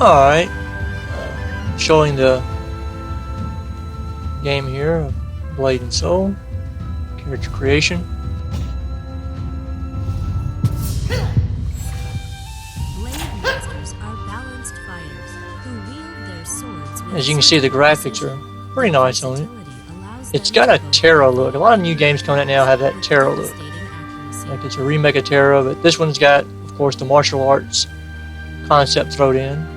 Alright, showing the game here of Blade and Soul, character creation. As you can see, the graphics are pretty nice on it. It's got a Terra look. A lot of new games coming out now have that Terra look. Like it's a remake of Terra, but this one's got, of course, the martial arts concept thrown in.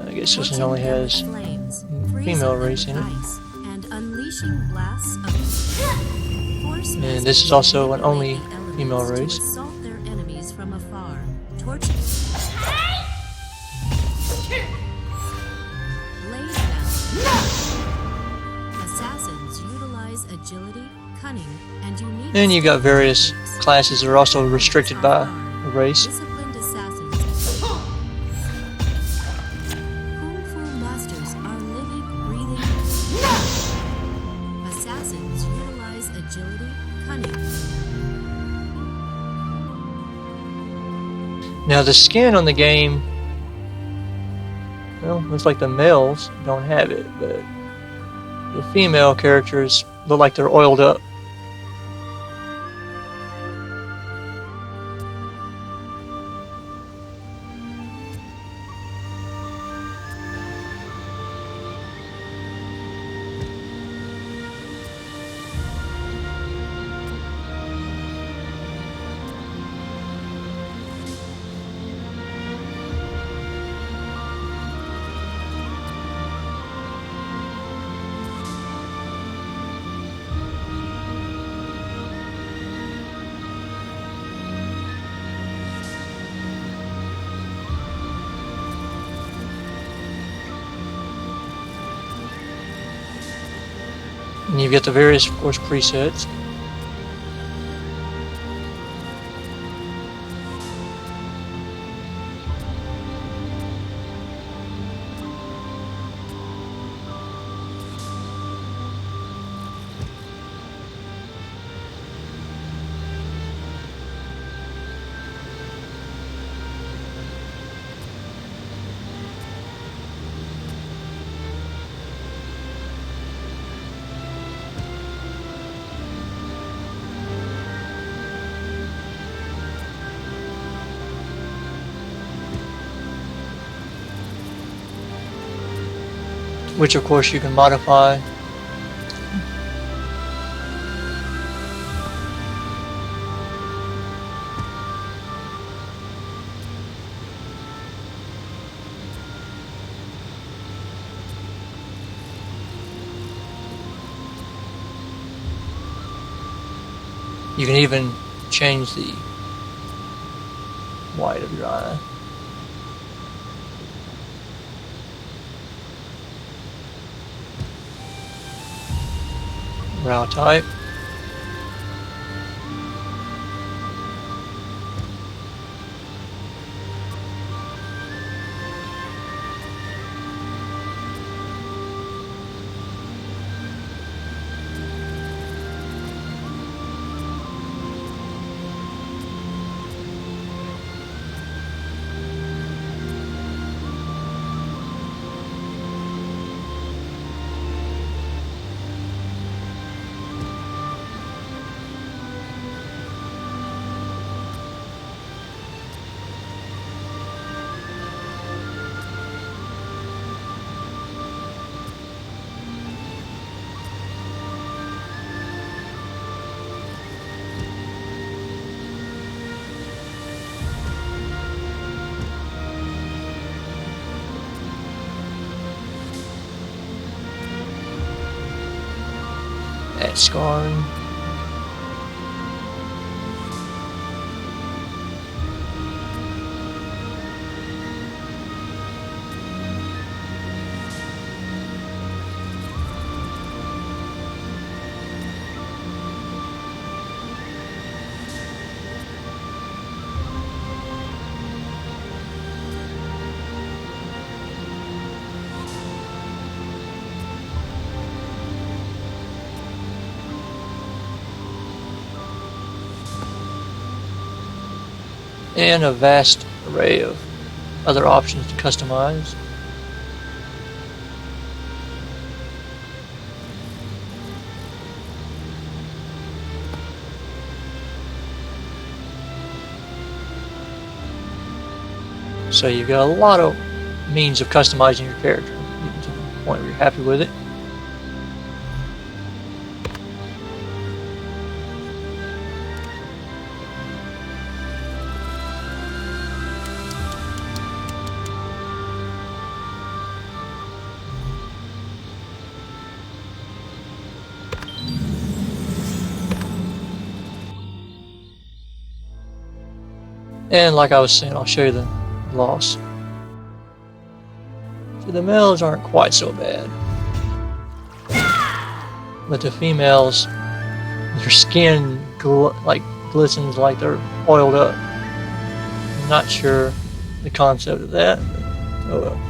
I guess this one only has female race in it. And this is also an only female race. And you've got various classes that are also restricted by a race. Now the skin on the game, well, looks like the males don't have it, but the female characters look like they're oiled up. And you've got the various, of course, presets. Which of course you can modify. You can even change the white of your eye. Brow type. Add scarring. and a vast array of other options to customize. So you've got a lot of means of customizing your character, getting to the point where you're happy with it. And like I was saying, I'll show you the loss. So the males aren't quite so bad, but the females, their skin glistens like they're oiled up. I'm not sure the concept of that, but oh well.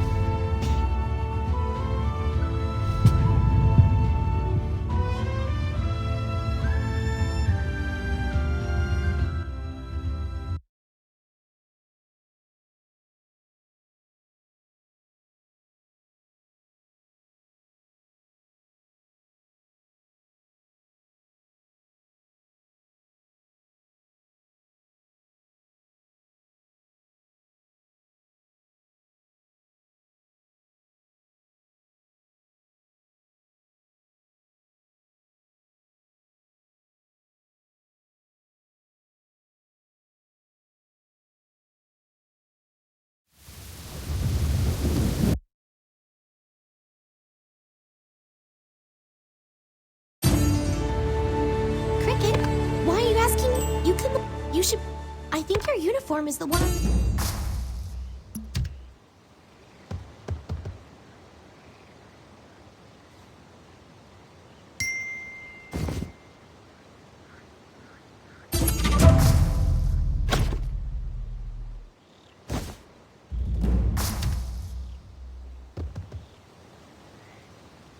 Cricket, why are you asking? You should. I think your uniform is the one.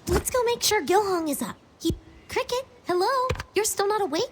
Let's go make sure Gilhong is up. Cricket, hello? You're still not awake?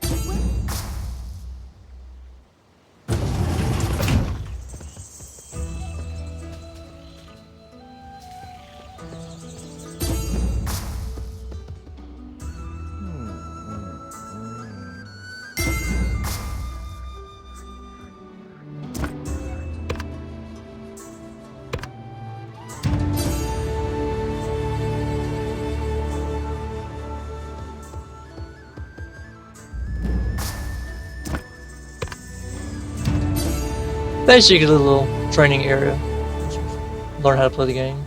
Basically a little training area. Learn how to play the game.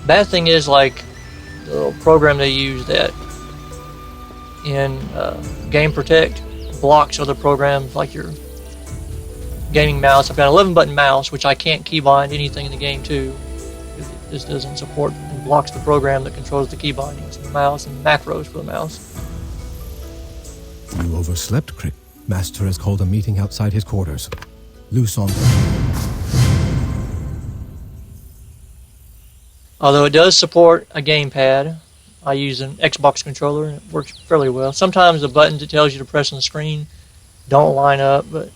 Bad thing is, like, the little program they use that in Game Protect blocks other programs like your gaming mouse. I've got an 11-button mouse, which I can't keybind anything in the game to. This doesn't support and blocks the program that controls the key bindings of the mouse and macros for the mouse. You overslept, Crick. Master has called a meeting outside his quarters. Loose on. Although it does support a gamepad, I use an Xbox controller and it works fairly well. Sometimes the buttons it tells you to press on the screen don't line up, but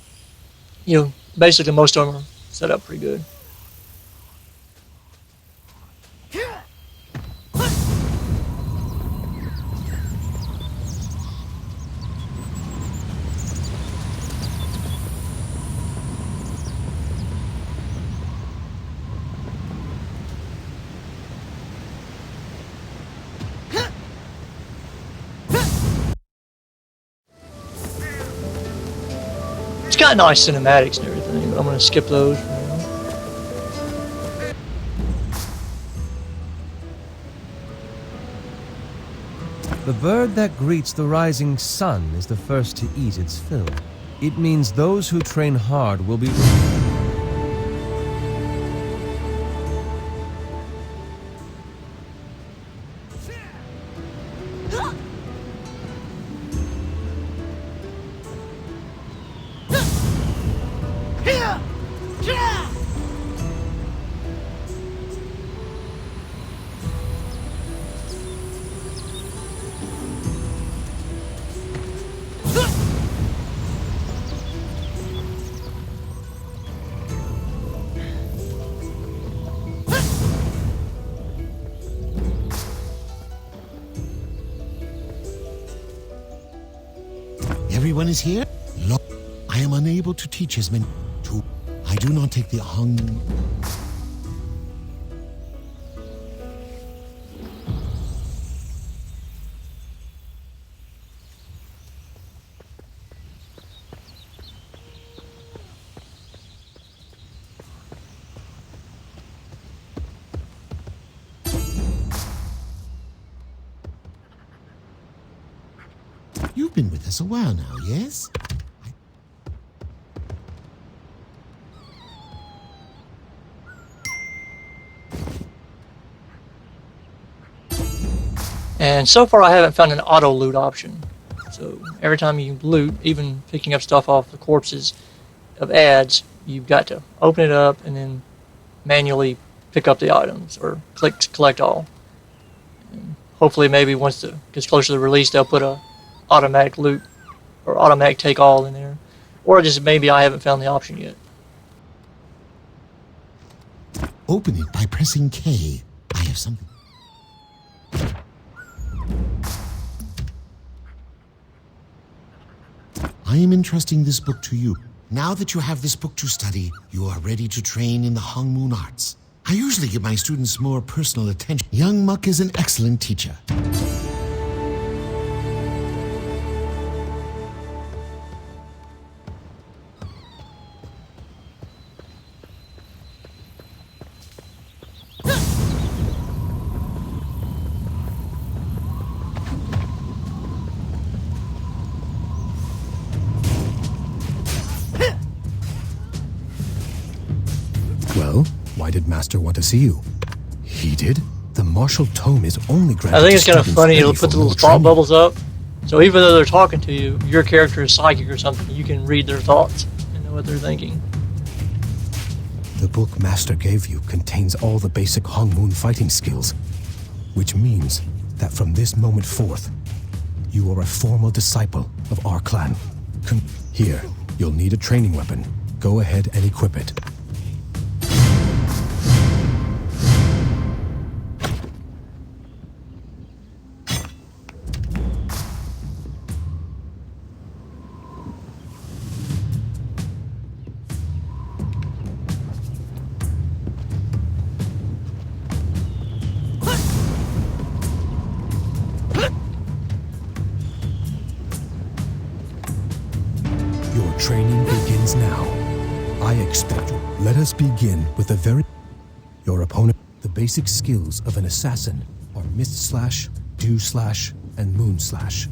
basically most of them are set up pretty good. It's got nice cinematics and everything, but I'm going to skip those for now. The bird that greets the rising sun is the first to eat its fill. It means those who train hard will be... Everyone is here? Look, I am unable to teach as many. I do not take the Hung. You've been with us a while now, yes? And so far I haven't found an auto loot option. So every time you loot, even picking up stuff off the corpses of ads, you've got to open it up and then manually pick up the items or click collect all. And hopefully maybe once it gets closer to the release they'll put a automatic loot or automatic take all in there. Or just maybe I haven't found the option yet. Open it by pressing K. I have something. I am entrusting this book to you. Now that you have this book to study, you are ready to train in the Hung Moon arts. I usually give my students more personal attention. Young Muck is an excellent teacher. Well, why did Master want to see you? He did? The martial tome is only granted I think it's to kind of students funny, ready it'll for put the little more thought training. bubbles up. So even though they're talking to you, your character is psychic or something, you can read their thoughts and know what they're thinking. The book Master gave you contains all the basic Hong Moon fighting skills, which means that from this moment forth, you are a formal disciple of our clan. Here, you'll need a training weapon. Go ahead and equip it. Your training begins now. I expect you. Let us begin with your opponent. The basic skills of an assassin are Mist Slash, Dew Slash, and Moon Slash.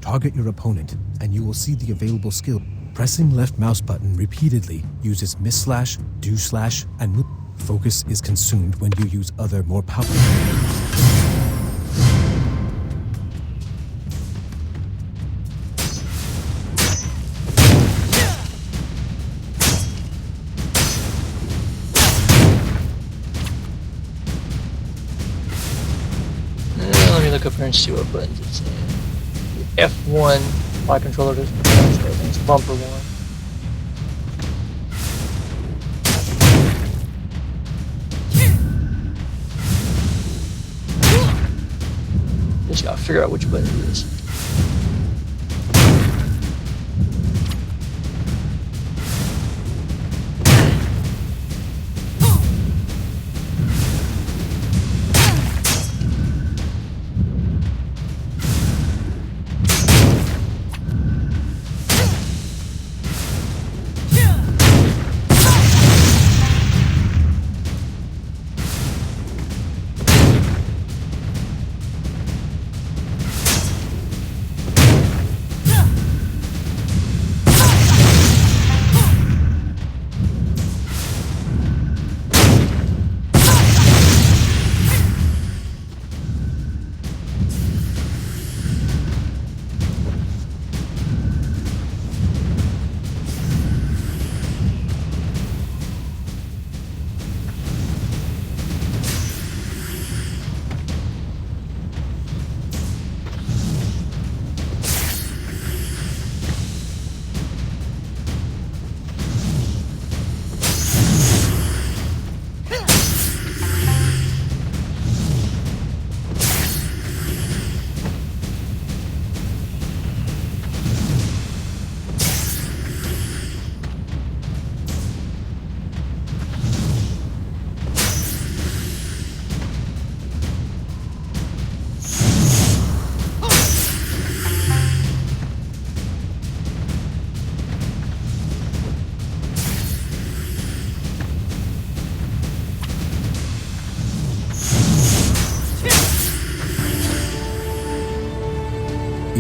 Target your opponent, and you will see the available skill. Pressing left mouse button repeatedly uses Mist Slash, Dew Slash, and Moon. Focus is consumed when you use other more powerful. Let me look up here and see what buttons it's in. F1, my controller doesn't know, so I think it's bumper one. Just gotta figure out which button it is.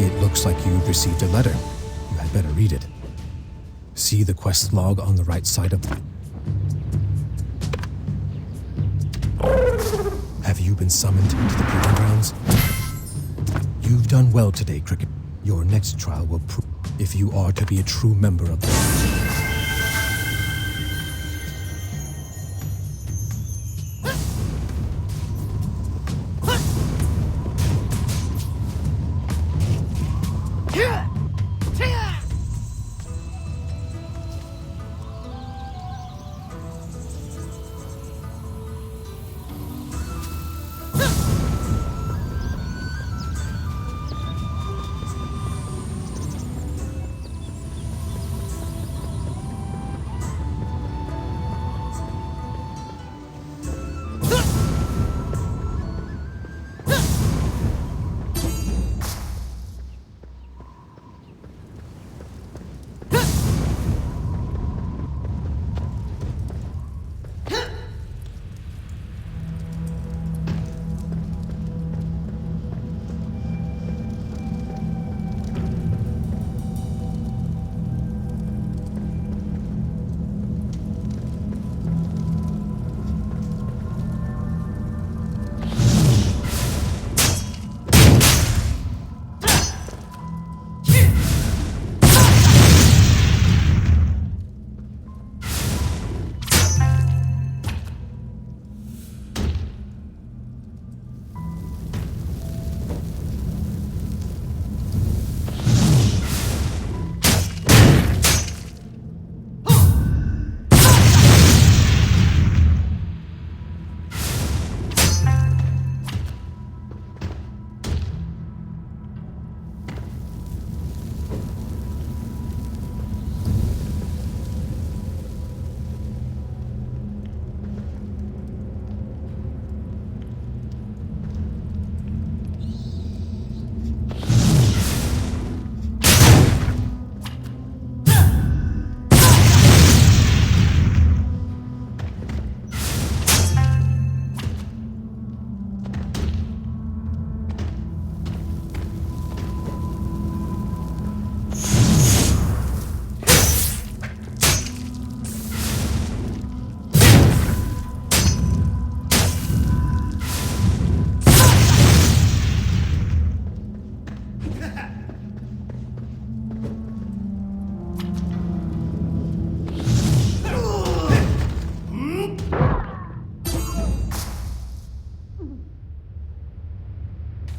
It looks like you've received a letter. You had better read it. See the quest log on the right side of the... Have you been summoned to the proving grounds? You've done well today, Cricket. Your next trial will prove if you are to be a true member of the...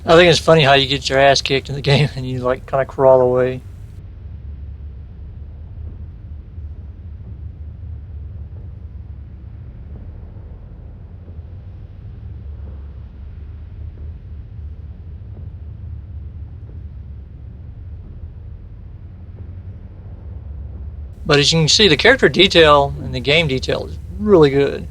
I think it's funny how you get your ass kicked in the game and you like kind of crawl away. But as you can see, the character detail and the game detail is really good.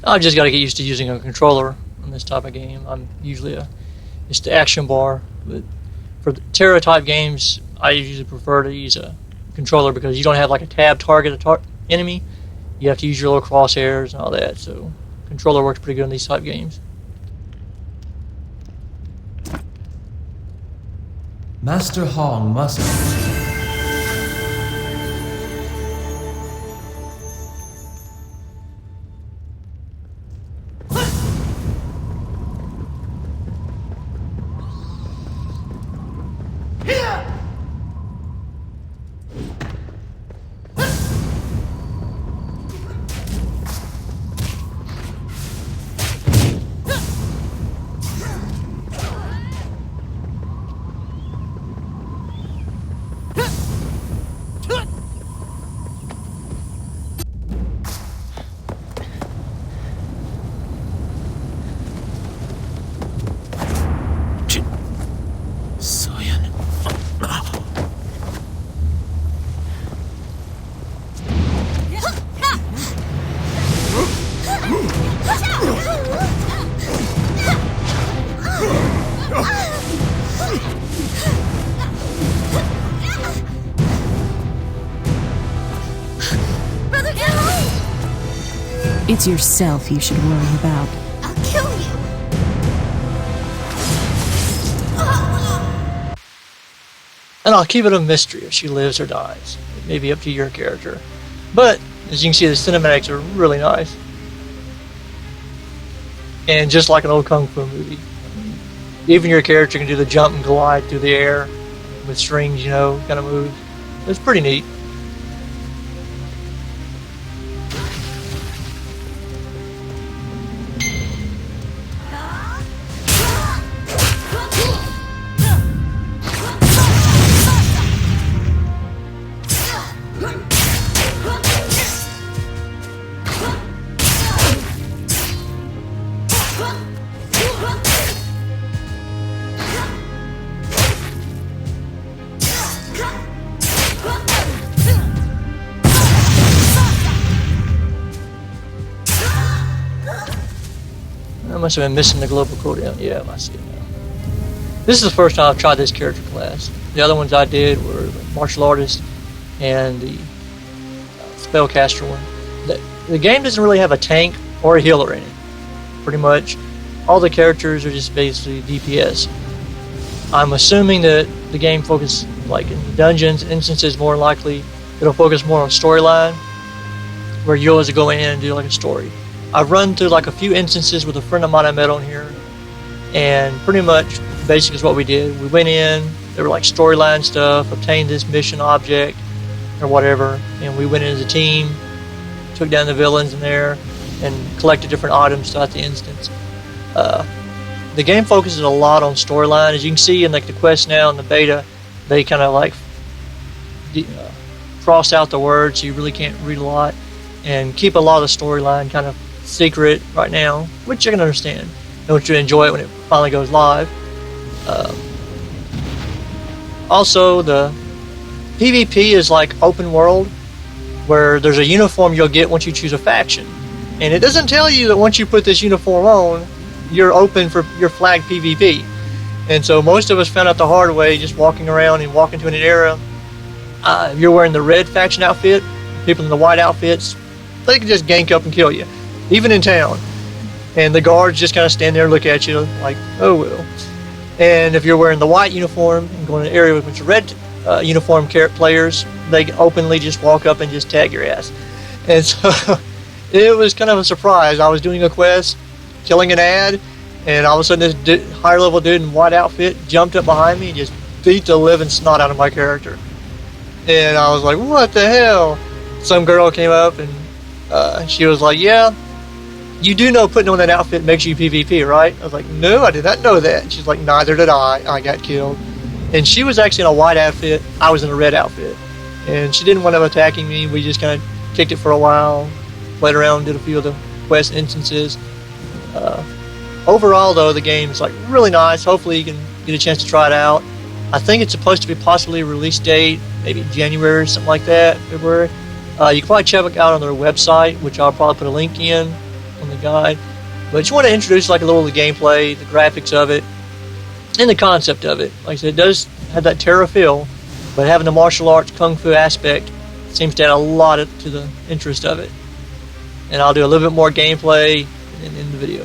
I've just got to get used to using a controller in this type of game. I'm usually it's the action bar, but for the Terra type games, I usually prefer to use a controller because you don't have like a tab target enemy. You have to use your little crosshairs and all that. So controller works pretty good in these type games. Master Hong must... It's yourself you should worry about. I'll kill you. And I'll keep it a mystery if she lives or dies. It may be up to your character. But, as you can see, the cinematics are really nice. And just like an old Kung Fu movie. Even your character can do the jump and glide through the air with strings, you know, kind of moves. It's pretty neat. I must have been missing the global cooldown. Yeah, I see it now. This is the first time I've tried this character class. The other ones I did were the martial artist and the spellcaster one. The game doesn't really have a tank or a healer in it. Pretty much all the characters are just basically DPS. I'm assuming that the game focuses, like in the dungeons, instances more likely, it'll focus more on storyline, where you'll have to go in and do like a story. I've run through like a few instances with a friend of mine I met on here, and pretty much basic is what we did. We went in, there were like storyline stuff, obtained this mission object or whatever, and we went in as a team, took down the villains in there, and collected different items throughout the instance. The game focuses a lot on storyline. As you can see in like the quest now in the beta, they kind of like cross out the words, so you really can't read a lot, and keep a lot of the storyline kind of secret right now, which I can understand. I want you to enjoy it when it finally goes live. Also, the PvP is like open world, where there's a uniform you'll get once you choose a faction, and it doesn't tell you that once you put this uniform on, you're open for your flag PvP. And so most of us found out the hard way, just walking around and walking to an area. If you're wearing the red faction outfit, people in the white outfits, they can just gank up and kill you, even in town. And the guards just kind of stand there and look at you like, oh well. And if you're wearing the white uniform and going to an area with a bunch of red uniform players, they openly just walk up and just tag your ass. And so it was kind of a surprise. I was doing a quest, killing an ad, and all of a sudden this higher level dude in white outfit jumped up behind me and just beat the living snot out of my character. And I was like, what the hell? Some girl came up and she was like, yeah, you do know putting on that outfit makes you PvP, right? I was like, no, I did not know that. And she's like, neither did I. I got killed. And she was actually in a white outfit. I was in a red outfit. And she didn't wind up attacking me. We just kind of kicked it for a while, played around, did a few of the quest instances. Overall, though, the game is like really nice. Hopefully you can get a chance to try it out. I think it's supposed to be possibly a release date, maybe January or something like that, February. You can probably check it out on their website, which I'll probably put a link in on the guide. But you want to introduce like a little of the gameplay, the graphics of it, and the concept of it. Like I said, it does have that Terra feel, but having the martial arts kung fu aspect seems to add a lot to the interest of it. And I'll do a little bit more gameplay in the video.